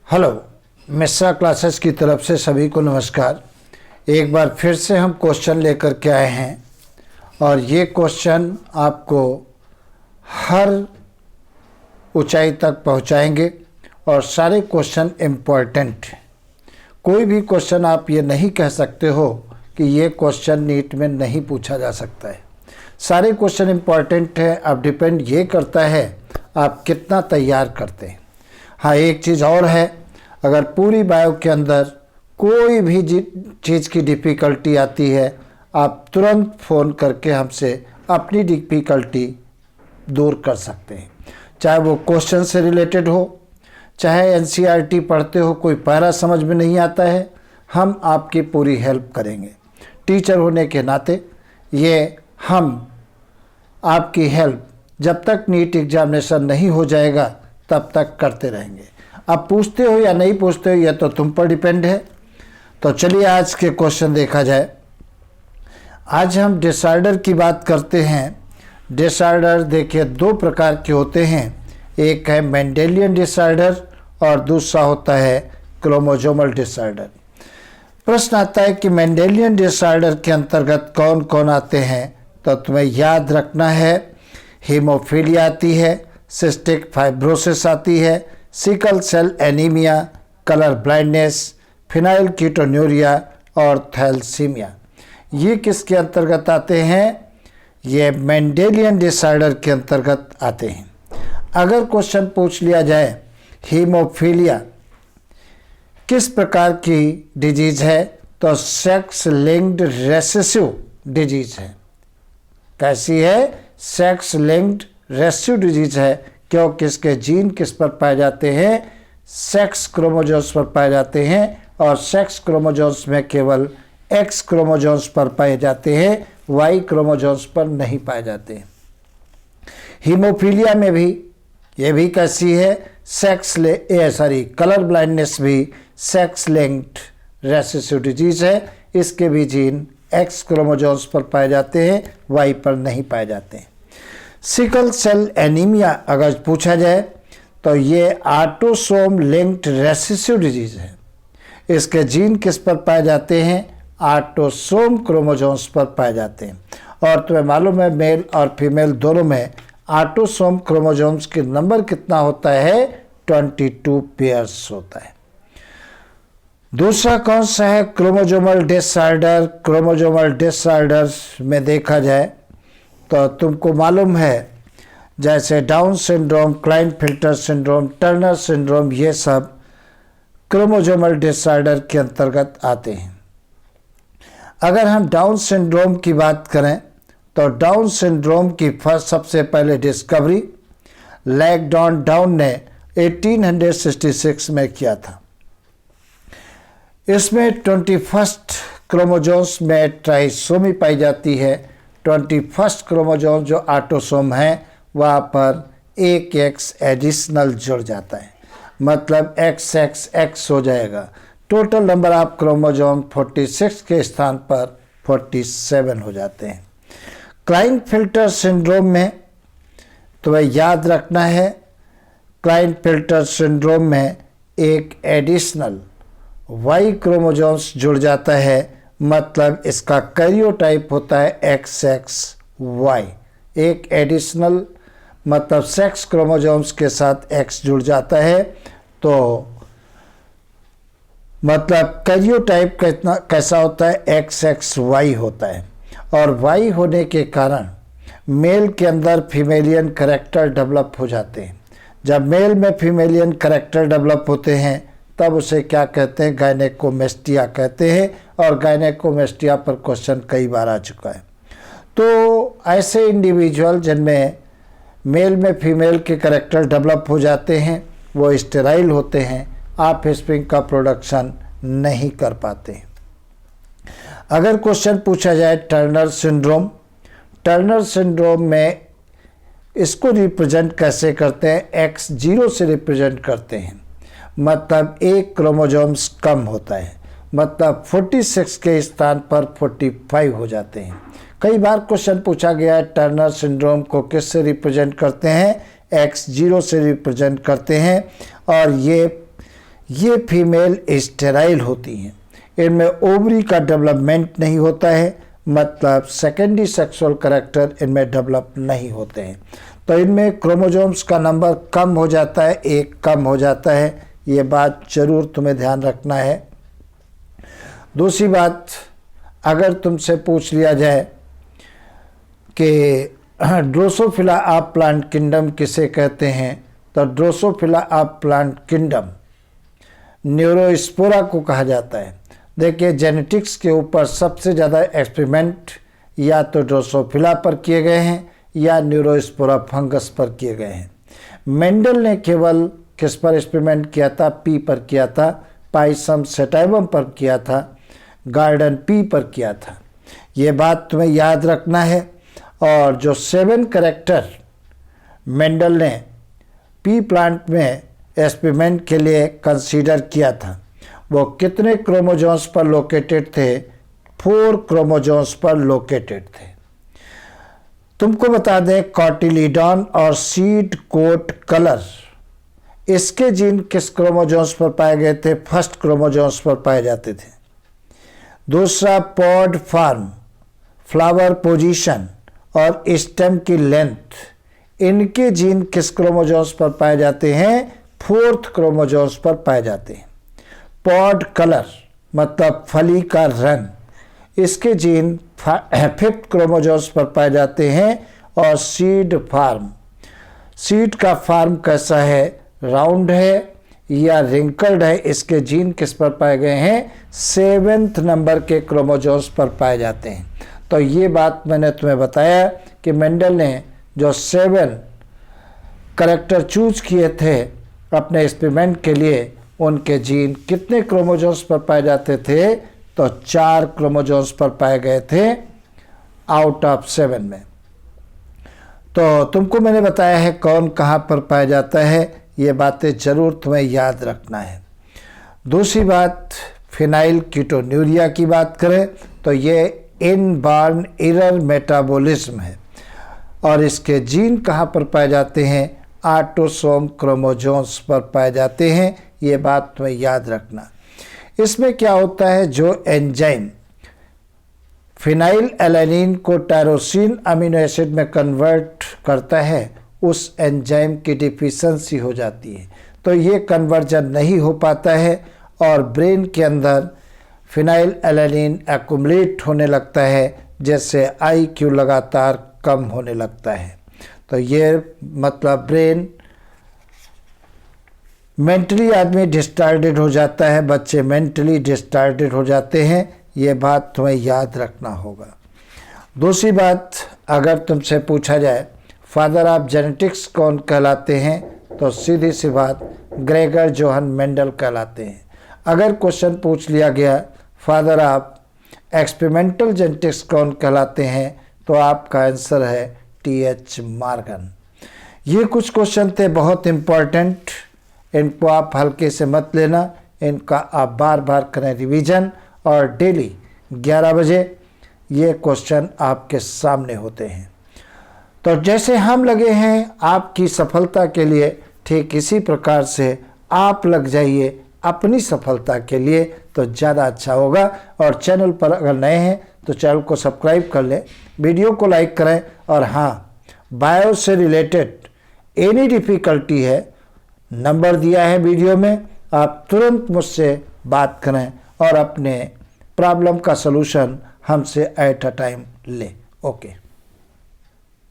Hello, Mishra classes की तरफ से सभी को नमस्कार। एक बार फिर से हम क्वेश्चन लेकर के आए हैं और ये क्वेश्चन आपको हर ऊंचाई तक पहुंचाएंगे और सारे क्वेश्चन इम्पोर्टेंट हैं। कोई भी क्वेश्चन आप ये नहीं कह सकते हो कि ये क्वेश्चन नीट में नहीं पूछा जा सकता है। सारे क्वेश्चन इम्पोर्टेंट है। अब डिपेंड ये करता है आप कितना तैयार करते हैं। हाँ, एक चीज़ और है, अगर पूरी बायो के अंदर कोई भी चीज़ की डिफ़िकल्टी आती है, आप तुरंत फ़ोन करके हमसे अपनी डिफ़िकल्टी दूर कर सकते हैं। चाहे वो क्वेश्चन से रिलेटेड हो, चाहे एनसीईआरटी पढ़ते हो, कोई पैरा समझ में नहीं आता है, हम आपकी पूरी हेल्प करेंगे। टीचर होने के नाते ये हम आपकी हेल्प जब तक नीट एग्जामिनेशन नहीं हो जाएगा तब तक करते रहेंगे। अब पूछते हो या नहीं पूछते हो, यह तो तुम पर डिपेंड है। तो चलिए आज के क्वेश्चन देखा जाए। आज हम डिसऑर्डर की बात करते हैं। डिसऑर्डर देखिए दो प्रकार के होते हैं, एक है मेंडेलियन डिसऑर्डर और दूसरा होता है क्रोमोसोमल डिसऑर्डर। प्रश्न आता है कि मेंडेलियन डिसऑर्डर के अंतर्गत कौन कौन आते हैं, तो तुम्हें याद रखना है हीमोफीलिया आती है, सिस्टिक फाइब्रोसिस आती है, sickle cell anaemia, colour blindness, फिनाइल कीटोन्यूरिया और थैलेसीमिया। ये किसके अंतर्गत आते हैं? ये मेंडेलियन डिसऑर्डर के अंतर्गत आते हैं। अगर क्वेश्चन पूछ लिया जाए हीमोफीलिया किस प्रकार की डिजीज है, तो सेक्स लिंक्ड रेसेसिव डिजीज है। कैसी है? सेक्स लिंक्ड रेसेसिव डिजीज है, क्योंकि इसके जीन किस पर पाए जाते हैं? सेक्स क्रोमोसोम्स पर पाए जाते हैं और सेक्स क्रोमोसोम्स में केवल एक्स क्रोमोसोम्स पर पाए जाते हैं, वाई क्रोमोसोम्स पर नहीं पाए जाते हैं। हीमोफीलिया में भी ये भी कैसी है? कलर ब्लाइंडनेस भी सेक्स लिंक्ड रेसेसिव डिजीज है। इसके भी जीन एक्स क्रोमोसोम्स पर पाए जाते हैं, वाई पर नहीं पाए जाते हैं। सिकल सेल एनीमिया अगर पूछा जाए तो ये ऑटोसोम लिंक्ड रेसेसिव डिजीज है। इसके जीन किस पर पाए जाते हैं? ऑटोसोम क्रोमोसोम्स पर पाए जाते हैं। और तुम्हें मालूम है मेल और फीमेल दोनों में ऑटोसोम क्रोमोसोम्स के नंबर कितना होता है? 22 पेयर्स होता है। दूसरा कौन सा है? Chromosomal disorder. क्रोमोसोमल डिसऑर्डर्स में देखा जाए तो तुमको मालूम है जैसे Down syndrome, Klinefelter syndrome, Turner syndrome, ये सब क्रोमोसोमल डिसऑर्डर के अंतर्गत आते हैं। अगर हम डाउन सिंड्रोम की बात करें तो डाउन सिंड्रोम की सबसे पहले डिस्कवरी लैगडॉन डाउन ने 1866 में किया था। इसमें 21 क्रोमोसोम्स में ट्राइसोमी पाई जाती है। 21 क्रोमोसोम जो ऑटोसोम है वहाँ पर एक एक्स एडिशनल जुड़ जाता है, मतलब XX हो जाएगा। टोटल नंबर ऑफ क्रोमोसोम 46 के स्थान पर 47 हो जाते हैं। क्लाइनफिल्टर सिंड्रोम में तुम्हें याद रखना है, क्लाइनफिल्टर सिंड्रोम में एक एडिशनल वाई क्रोमोसोम्स जुड़ जाता है, मतलब इसका कैरियोटाइप होता है XXY। एक एडिशनल मतलब सेक्स क्रोमोसोम्स के साथ X जुड़ जाता है, तो मतलब कैरियोटाइप कैसा होता है? XXY होता है। और Y होने के कारण मेल के अंदर फीमेलियन कैरेक्टर डेवलप हो जाते हैं। जब मेल में फीमेलियन कैरेक्टर डेवलप होते हैं तब उसे क्या कहते हैं? गायनेकोमेस्टिया कहते हैं। और गायनेकोमेस्टिया पर क्वेश्चन कई बार आ चुका है। तो ऐसे इंडिविजुअल जिनमें मेल में फीमेल के कैरेक्टर डेवलप हो जाते हैं वो स्टेराइल होते हैं, आप स्प्रिंग का प्रोडक्शन नहीं कर पाते। अगर क्वेश्चन पूछा जाए टर्नर सिंड्रोम, टर्नर सिंड्रोम में इसको रिप्रेजेंट कैसे करते हैं? X0 से रिप्रेजेंट करते हैं, मतलब एक क्रोमोसोम्स कम होता है, मतलब 46 के स्थान पर 45 हो जाते हैं। कई बार क्वेश्चन पूछा गया है टर्नर सिंड्रोम को किससे रिप्रेजेंट करते हैं? X0 से रिप्रेजेंट करते हैं। और ये ये फीमेल स्टेराइल होती हैं, इनमें ओवरी का डेवलपमेंट नहीं होता है, मतलब सेकेंडरी सेक्सुअल कैरेक्टर इनमें डेवलप नहीं होते हैं। तो इनमें क्रोमोसोम्स का नंबर कम हो जाता है, एक कम हो जाता है, ये बात जरूर तुम्हें ध्यान रखना है। दूसरी बात, अगर तुमसे पूछ लिया जाए कि ड्रोसोफिला ऑफ प्लांट किंगडम किसे कहते हैं, तो Drosophila of plant kingdom Neurospora को कहा जाता है। देखिए, जेनेटिक्स के ऊपर सबसे ज़्यादा एक्सपेरिमेंट या तो ड्रोसोफिला पर किए गए हैं या न्यूरोस्पोरा फंगस पर किए गए हैं। मेंडल ने केवल किस पर एक्सपेरिमेंट किया था? पी पर किया था, पाइसम सेटाइवम पर किया था, गार्डन पी पर किया था। ये बात तुम्हें याद रखना है। और जो 7 कैरेक्टर मेंडल ने पी प्लांट में एक्सपेरिमेंट के लिए कंसीडर किया था, वो कितने क्रोमोसोम्स पर लोकेटेड थे? 4 क्रोमोसोम्स पर लोकेटेड थे। तुमको बता दें, कॉटिलीडॉन और सीड कोट कलर, इसके जीन किस क्रोमोसोम्स पर पाए गए थे? फर्स्ट क्रोमोसोम्स पर पाए जाते थे। दूसरा, पॉड फॉर्म, फ्लावर पोजीशन और स्टेम की लेंथ, इनके जीन किस क्रोमोसोम्स पर पाए जाते हैं? 4th क्रोमोसोम्स पर पाए जाते हैं। पॉड कलर मतलब फली का रंग, इसके जीन 5th क्रोमोसोम्स पर पाए जाते हैं। और सीड फार्म, सीड का फार्म कैसा है? राउंड है या रिंकल्ड है? इसके जीन किस पर पाए गए हैं? 7th नंबर के क्रोमोसोम्स पर पाए जाते हैं। तो ये बात मैंने तुम्हें बताया कि मेंडल ने जो 7 कैरेक्टर चूज किए थे अपने एक्सपेरिमेंट के लिए, उनके जीन कितने क्रोमोसोम्स पर पाए जाते थे? तो 4 क्रोमोसोम्स पर पाए गए थे आउट ऑफ 7 में। तो तुमको मैंने बताया है कौन कहाँ पर पाया जाता है, ये बातें जरूर तुम्हें याद रखना है। दूसरी बात, फिनाइल कीटोन्यूरिया की बात करें तो ये इनबॉर्न एरर मेटाबॉलिज्म है और इसके जीन कहाँ पर पाए जाते हैं? ऑटोसोम क्रोमोसोम्स पर पाए जाते हैं, ये बात तुम्हें याद रखना। इसमें क्या होता है, जो एंजाइम फिनाइल एलानिन को टायरोसिन अमीनो एसिड में कन्वर्ट करता है, उस एंजाइम की डिफिशिएंसी हो जाती है, तो ये कन्वर्जन नहीं हो पाता है और ब्रेन के अंदर फिनाइल एलानिन एक्युमुलेट होने लगता है, जैसे IQ लगातार कम होने लगता है। तो ये मतलब ब्रेन मेंटली आदमी डिस्टार्टेड हो जाता है, बच्चे मेंटली डिस्टार्टेड हो जाते हैं, ये बात तुम्हें याद रखना होगा। दूसरी बात, अगर तुमसे पूछा जाए फादर ऑफ जेनेटिक्स कौन कहलाते हैं, तो सीधी सी बात ग्रेगर जोहन मेंडल कहलाते हैं। अगर क्वेश्चन पूछ लिया गया फादर ऑफ एक्सपेरिमेंटल जेनेटिक्स कौन कहलाते हैं, तो आपका आंसर है TH मॉर्गन। ये कुछ क्वेश्चन थे बहुत इम्पॉर्टेंट, इनको आप हल्के से मत लेना, इनका आप बार बार करें रिवीजन और डेली 11 बजे ये क्वेश्चन आपके सामने होते हैं। तो जैसे हम लगे हैं आपकी सफलता के लिए, ठीक इसी प्रकार से आप लग जाइए अपनी सफलता के लिए, तो ज़्यादा अच्छा होगा। और चैनल पर अगर नए हैं तो चैनल को सब्सक्राइब कर लें, वीडियो को लाइक करें, और हाँ, बायो से रिलेटेड एनी डिफ़िकल्टी है, नंबर दिया है वीडियो में, आप तुरंत मुझसे बात करें और अपने प्रॉब्लम का सलूशन हमसे एट अ टाइम लें। ओके।